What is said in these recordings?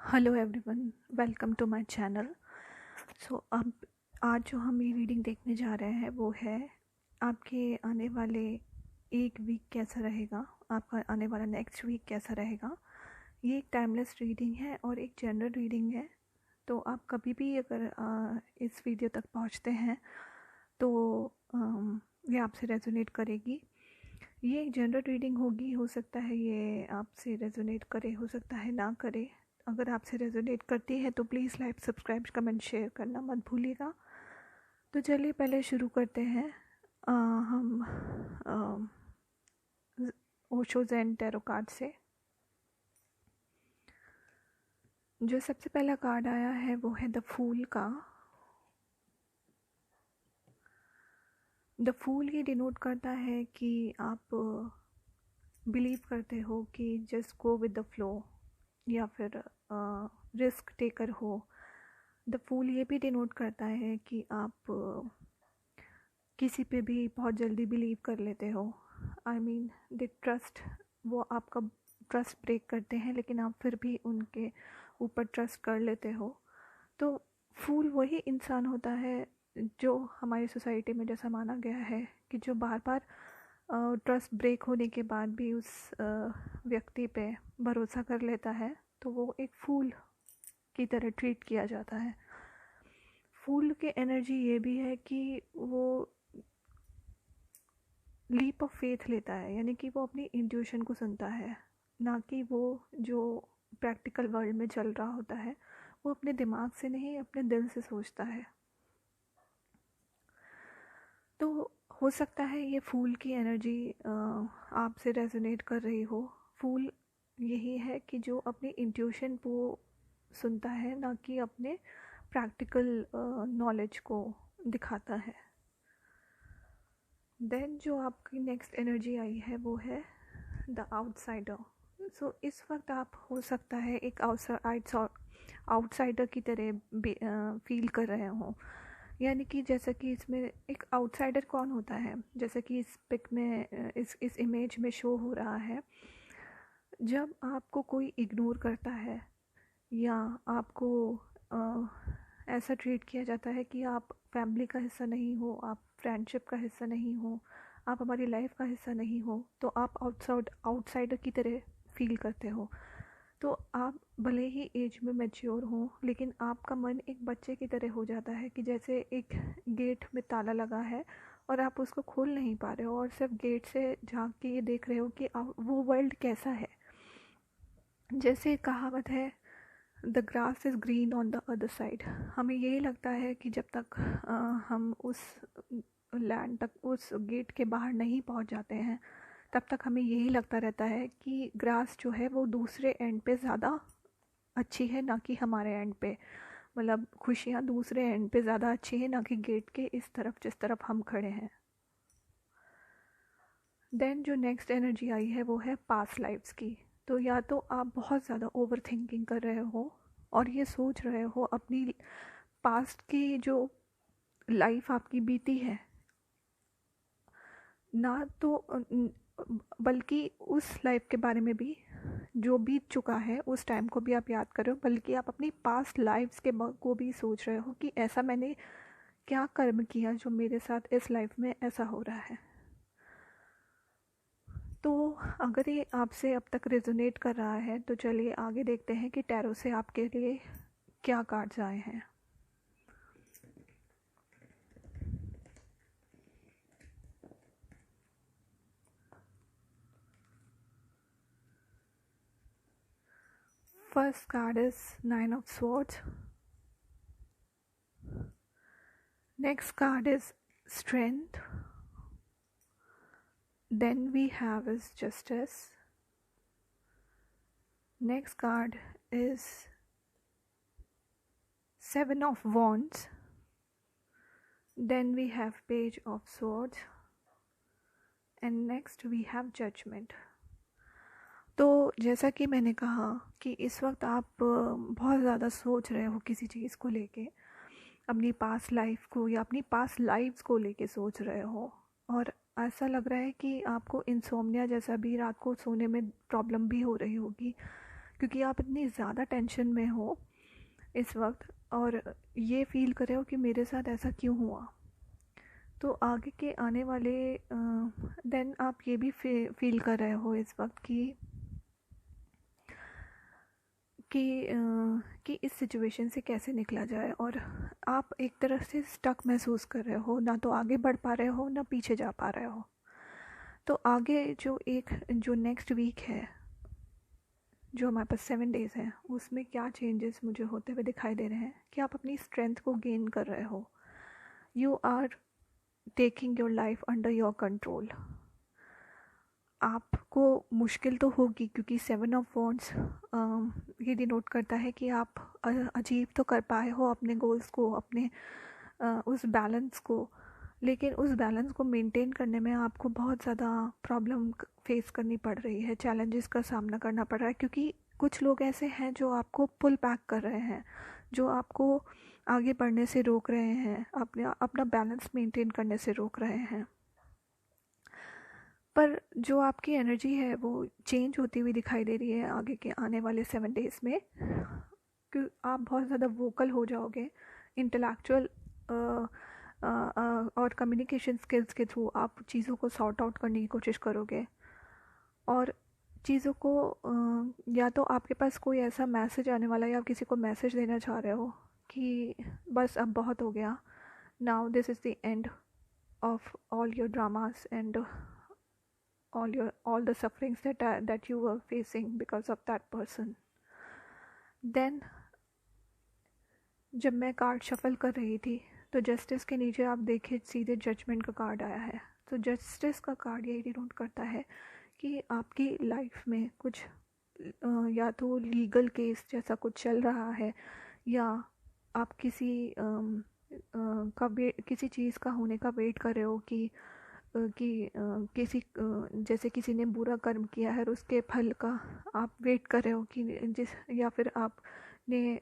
Hello everyone, welcome to my channel. अब आज जो हम ये रीडिंग देखने जा रहे हैं वो है आपके आने वाले एक वीक कैसा रहेगा, आपका आने वाला नेक्स्ट वीक कैसा रहेगा। ये एक टाइमलेस रीडिंग है और एक जनरल रीडिंग है। तो आप कभी भी अगर इस वीडियो तक पहुंचते हैं तो ये आपसे रेजोनेट करेगी। ये एक जनरल रीडिंग होगी, हो सकता है ये आपसे रेजोनेट करे, हो सकता है ना करे। अगर आपसे रेजोनेट करती है तो please like, subscribe, comment, share करना मत भूलिएगा। तो चलिए पहले शुरू करते हैं। हम ओशो ज़ेन टैरो कार्ड से जो सबसे पहला कार्ड आया है वो है द फूल का। द फूल ये डिनोट करता है कि आप बिलीव करते हो कि just go with the flow या फिर रिस्क टेकर हो। द फूल ये भी डिनोट करता है कि आप किसी पे भी बहुत जल्दी बिलीव कर लेते हो। आई मीन दे ट्रस्ट, वो आपका ट्रस्ट ब्रेक करते हैं लेकिन आप फिर भी उनके ऊपर ट्रस्ट कर लेते हो। तो फूल वही इंसान होता है जो हमारी सोसाइटी में जैसा माना गया है कि जो बार बार ट्रस्ट ब्रेक होने के बाद भी उस व्यक्ति पे भरोसा कर लेता है, तो वो एक फूल की तरह ट्रीट किया जाता है। फूल की एनर्जी ये भी है कि वो लीप ऑफ फेथ लेता है, यानी कि वो अपनी इंट्यूशन को सुनता है, ना कि वो जो प्रैक्टिकल वर्ल्ड में चल रहा होता है वो अपने दिमाग से नहीं, अपने दिल से सोचता है। तो हो सकता है ये फूल की एनर्जी आपसे रेजोनेट कर रही हो। फूल यही है कि जो अपनी इंट्यूशन को सुनता है, ना कि अपने प्रैक्टिकल नॉलेज को दिखाता है। देन जो आपकी नेक्स्ट एनर्जी आई है वो है द आउटसाइडर। सो इस वक्त आप हो सकता है एक आउटसाइडर की तरह फील कर रहे हो, यानी कि जैसा कि इसमें एक आउटसाइडर कौन होता है, जैसा कि इस पिक में इस इमेज में शो हो रहा है। जब आपको कोई इग्नोर करता है या आपको ऐसा ट्रीट किया जाता है कि आप फैमिली का हिस्सा नहीं हो, आप फ्रेंडशिप का हिस्सा नहीं हो, आप हमारी लाइफ का हिस्सा नहीं हो, तो आप आउटसाइडर की तरह फील करते हो। तो आप भले ही एज में मैच्योर हो लेकिन आपका मन एक बच्चे की तरह हो जाता है कि जैसे एक गेट में ताला लगा है और आप उसको खोल नहीं पा रहे हो और सिर्फ गेट से झांक के ये देख रहे हो कि वो वर्ल्ड कैसा है। जैसे कहावत है, the grass is green on the other side. हमें यही लगता है कि जब तक हम उस लैंड तक, उस गेट के बाहर नहीं पहुंच जाते हैं, तब तक हमें यही लगता रहता है कि ग्रास जो है वो दूसरे एंड पे ज़्यादा अच्छी है, ना कि हमारे एंड पे। मतलब खुशियाँ दूसरे एंड पे ज़्यादा अच्छी है, ना कि गेट के इस तरफ जिस तरफ हम खड़े हैं। देन जो नेक्स्ट एनर्जी आई है वो है पास्ट लाइफ्स की। तो या तो आप बहुत ज़्यादा ओवर थिंकिंग कर रहे हो और ये सोच रहे हो अपनी पास्ट की जो लाइफ आपकी बीती है, ना तो बल्कि उस लाइफ के बारे में भी जो बीत चुका है उस टाइम को भी आप याद कर रहे हो, बल्कि आप अपनी पास्ट लाइफ्स के को भी सोच रहे हो कि ऐसा मैंने क्या कर्म किया जो मेरे साथ इस लाइफ में ऐसा हो रहा है। तो अगर ये आपसे अब तक रेजोनेट कर रहा है तो चलिए आगे देखते हैं कि टैरो से आपके लिए क्या कार्ड्स आए हैं। First card is 9 of swords. Next card is strength. Then we have is justice. Next card is 7 of wands. Then we have page of swords. And next we have judgment. तो जैसा कि मैंने कहा कि इस वक्त आप बहुत ज़्यादा सोच रहे हो किसी चीज़ को लेके, अपनी पास्ट लाइफ को या अपनी पास्ट लाइफ्स को लेके सोच रहे हो, और ऐसा लग रहा है कि आपको इंसोम्निया जैसा भी, रात को सोने में प्रॉब्लम भी हो रही होगी क्योंकि आप इतनी ज़्यादा टेंशन में हो इस वक्त और ये फील कर रहे हो कि मेरे साथ ऐसा क्यों हुआ। तो आगे के आने वाले देन आप ये भी फील कर रहे हो इस वक्त कि इस सिचुएशन से कैसे निकला जाए, और आप एक तरह से स्टक महसूस कर रहे हो, ना तो आगे बढ़ पा रहे हो ना पीछे जा पा रहे हो। तो आगे जो नेक्स्ट वीक है, जो हमारे पास 7 डेज़ हैं, उसमें क्या चेंजेस मुझे होते हुए दिखाई दे रहे हैं कि आप अपनी स्ट्रेंथ को गेन कर रहे हो। You are taking your life under your control. आपको मुश्किल तो होगी क्योंकि 7 ऑफ वॉन्ड्स ये डिनोट करता है कि आप अचीव तो कर पाए हो अपने गोल्स को, अपने उस बैलेंस को, लेकिन उस बैलेंस को मेंटेन करने में आपको बहुत ज़्यादा प्रॉब्लम फेस करनी पड़ रही है, चैलेंजेस का सामना करना पड़ रहा है, क्योंकि कुछ लोग ऐसे हैं जो आपको पुल बैक कर रहे हैं, जो आपको आगे बढ़ने से रोक रहे हैं, अपना बैलेंस मेंटेन करने से रोक रहे हैं। पर जो आपकी एनर्जी है वो चेंज होती हुई दिखाई दे रही है आगे के आने वाले 7 डेज़ में, कि आप बहुत ज़्यादा वोकल हो जाओगे, इंटेलेक्चुअल और कम्युनिकेशन स्किल्स के थ्रू आप चीज़ों को सॉर्ट आउट करने की कोशिश करोगे, और चीज़ों को या तो आपके पास कोई ऐसा मैसेज आने वाला है, या आप किसी को मैसेज देना चाह रहे हो कि बस अब बहुत हो गया, now this is the end of all your dramas and all the sufferings that you were facing because of that person. Then जब मैं कार्ड शफल कर रही थी तो जस्टिस के नीचे आप देखे सीधे जजमेंट का कार्ड आया है। तो जस्टिस का कार्ड यही डिनोट करता है कि आपकी लाइफ में कुछ या तो लीगल केस जैसा कुछ चल रहा है, या आप किसी चीज़ का होने का वेट कर रहे हो कि जैसे किसी ने बुरा कर्म किया है और उसके फल का आप वेट कर रहे हो कि या फिर आपने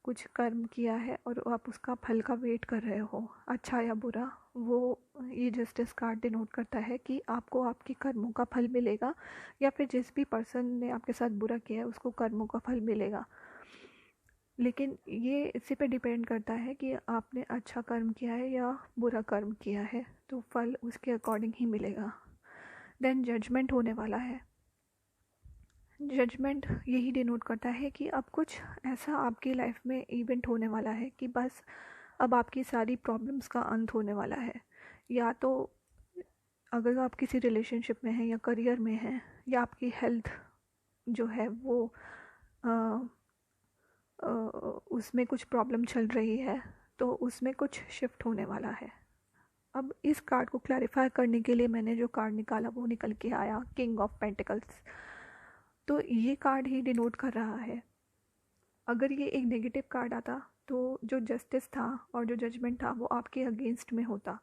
कुछ कर्म किया है और आप उसका फल का वेट कर रहे हो, अच्छा या बुरा, वो ये जस्टिस कार्ड डिनोट करता है कि आपको आपके कर्मों का फल मिलेगा, या फिर जिस भी पर्सन ने आपके साथ बुरा किया है उसको कर्मों का फल मिलेगा। लेकिन ये इसी पे डिपेंड करता है कि आपने अच्छा कर्म किया है या बुरा कर्म किया है, तो फल उसके अकॉर्डिंग ही मिलेगा। देन जजमेंट होने वाला है। जजमेंट यही डिनोट करता है कि अब कुछ ऐसा आपकी लाइफ में इवेंट होने वाला है कि बस अब आपकी सारी प्रॉब्लम्स का अंत होने वाला है। या तो अगर आप किसी रिलेशनशिप में हैं या करियर में हैं, या आपकी हेल्थ जो है वो उसमें कुछ प्रॉब्लम चल रही है, तो उसमें कुछ शिफ्ट होने वाला है। अब इस कार्ड को क्लैरिफाई करने के लिए मैंने जो कार्ड निकाला वो निकल के आया किंग ऑफ पेंटिकल्स। तो ये कार्ड ही डिनोट कर रहा है, अगर ये एक नेगेटिव कार्ड आता तो जो जस्टिस था और जो जजमेंट था वो आपके अगेंस्ट में होता,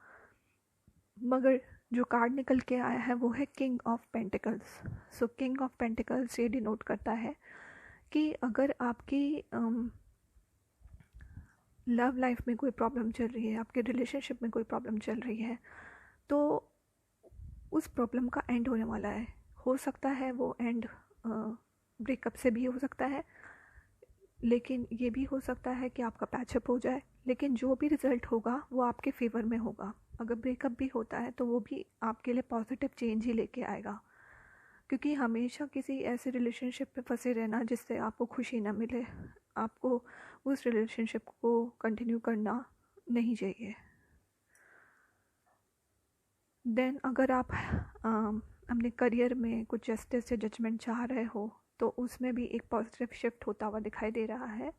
मगर जो कार्ड निकल के आया है वो है king of pentacles. So king of pentacles ये डिनोट करता है कि अगर आपकी लव लाइफ में कोई प्रॉब्लम चल रही है, आपके रिलेशनशिप में कोई प्रॉब्लम चल रही है, तो उस प्रॉब्लम का एंड होने वाला है। हो सकता है वो एंड ब्रेकअप से भी हो सकता है, लेकिन ये भी हो सकता है कि आपका पैचअप हो जाए, लेकिन जो भी रिज़ल्ट होगा वो आपके फेवर में होगा। अगर ब्रेकअप भी होता है तो वो भी आपके लिए पॉजिटिव चेंज ही लेके आएगा, क्योंकि हमेशा किसी ऐसे रिलेशनशिप पे फंसे रहना जिससे आपको खुशी ना मिले, आपको उस रिलेशनशिप को कंटिन्यू करना नहीं चाहिए। देन अगर आप अपने करियर में कुछ जस्टिस या जजमेंट चाह रहे हो तो उसमें भी एक पॉजिटिव शिफ्ट होता हुआ दिखाई दे रहा है।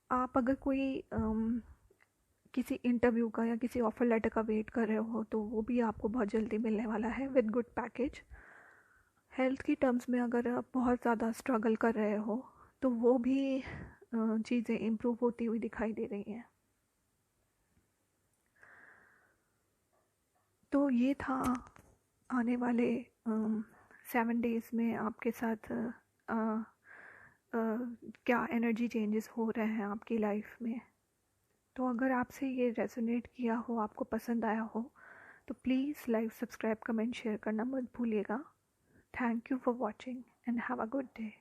आप अगर कोई किसी इंटरव्यू का या किसी ऑफर लेटर का वेट कर रहे हो तो वो भी आपको बहुत जल्दी मिलने वाला है विद गुड पैकेज। हेल्थ की टर्म्स में अगर आप बहुत ज़्यादा स्ट्रगल कर रहे हो तो वो भी चीज़ें इम्प्रूव होती हुई दिखाई दे रही हैं। तो ये था आने वाले 7 डेज़ में आपके साथ क्या एनर्जी चेंजेस हो रहे हैं आपकी लाइफ में। तो अगर आपसे ये रेजोनेट किया हो, आपको पसंद आया हो, तो please like, subscribe, comment, share करना मत भूलिएगा। Thank you for watching. and have a good day.